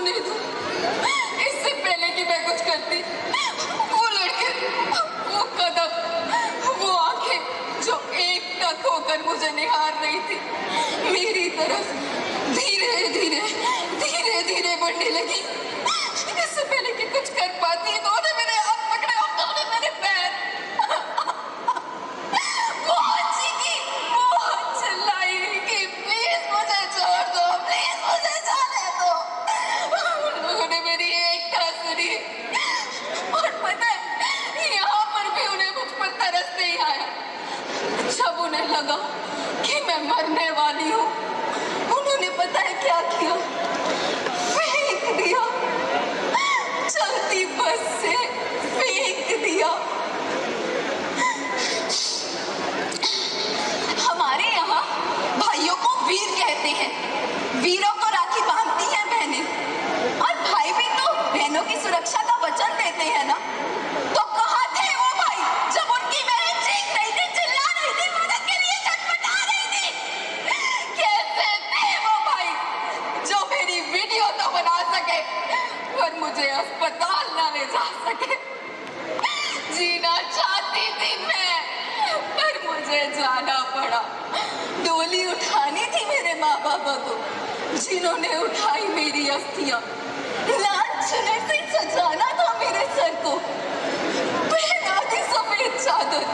होने दो। इससे पहले कि मैं कुछ करती, वो लड़के, वो कदम, वो आंखें जो एकटक होकर मुझे निहार रही थी, मेरी तरफ धीरे धीरे धीरे धीरे बढ़ने लगी। इससे पहले कि कुछ कर पाती, इन्होंने मेरे हाथ पकड़े और उन्होंने मेरे पैर। बहुत चीखी, बहुत चिल्लाई कि प्लीज मुझे छोड़ दो, प्लीज मुझे जाने दो। उन लोगों ने मेरी एक ना सुनी और पता है यहाँ पर भी उन्हें मुझ पर तरस नहीं आया। जब उन्हें लगा कि मैं मरने वाली हूँ, उन्होंने पता है क्या किया? फेंक दिया, चलती बस से फेंक दिया। हमारे यहाँ भाइयों को वीर कहते हैं, वीरों को राखी बांधती हैं बहनें, और भाई भी तो बहनों की सुरक्षा का वचन देते हैं ना। तो कहाँ थे वो भाई जब उनकी बहन चीख रही थी, चिल्ला रही थी, मदद के लिए छटपटा रही थी? कैसे थे वो भाई जो मेरी वीडियो तो बना सके पर मुझे अस्पताल ना ले जा सके? जीना चाहती थी मैं, पर मुझे जाना पड़ा। डोली उठानी थी मेरे माँ बाबा को, जिन्होंने उठाई मेरी अस्थियां। लाल चुनर से सजाना था मेरे सर को, पहना थी सफेद चादर।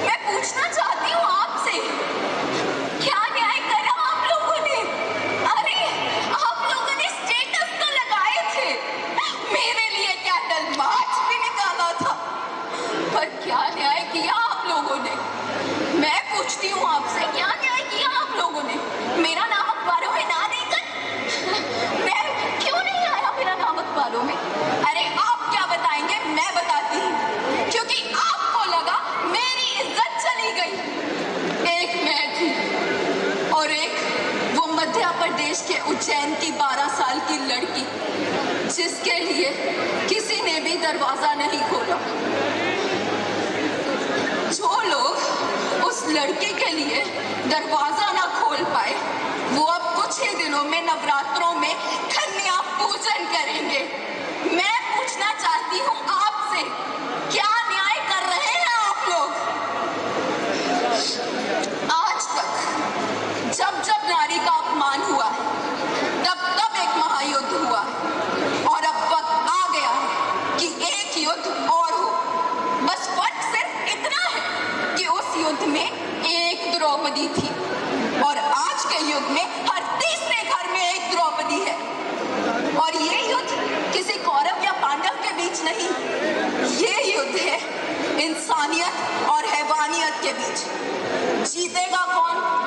मैं पूछना चाहती हूँ आपसे, क्या न्याय करा आप लोगों ने? अरे आप लोगों ने स्टेटस तो लगाए थे, मेरे लिए कैंडल मार्च भी निकाला था, पर क्या न्याय किया आप लोगों ने? मैं पूछती हूँ आपसे, क्या न्याय किया आप लोगों ने? मेरा नाम अखबारों में ना देकर मैं क्यों नहीं आया मेरा नाम अखबारों में? अरे आप क्या बताएंगे, मैं बताती हूँ, क्योंकि आपको लगा मेरी इज्जत चली गई। एक मैं थी और एक वो मध्य प्रदेश के उज्जैन की 12 साल की लड़की, जिसके लिए किसी ने भी दरवाजा नहीं खोला। जो लोग उस लड़की के लिए दरवाजा ना खोल पाए, वो अब कुछ ही दिनों में नवरात्रों में कन्या पूजन करेंगे। मैं पूछना चाहती हूँ आपसे, क्या न्याय कर रहे हैं आप लोग? आज तक जब जब नारी का अपमान हुआ है, तब तब एक महायुद्ध हुआ है, और अब वक्त आ गया है कि एक युद्ध और हो। बस फर्क सिर्फ इतना है कि उस युद्ध में एक द्रौपदी थी, और आज के युग में हर तीसरे घर में एक द्रौपदी है। और ये युद्ध किसी कौरव या पांडव के बीच नहीं, ये युद्ध है इंसानियत और हैवानियत के बीच। जीतेगा कौन?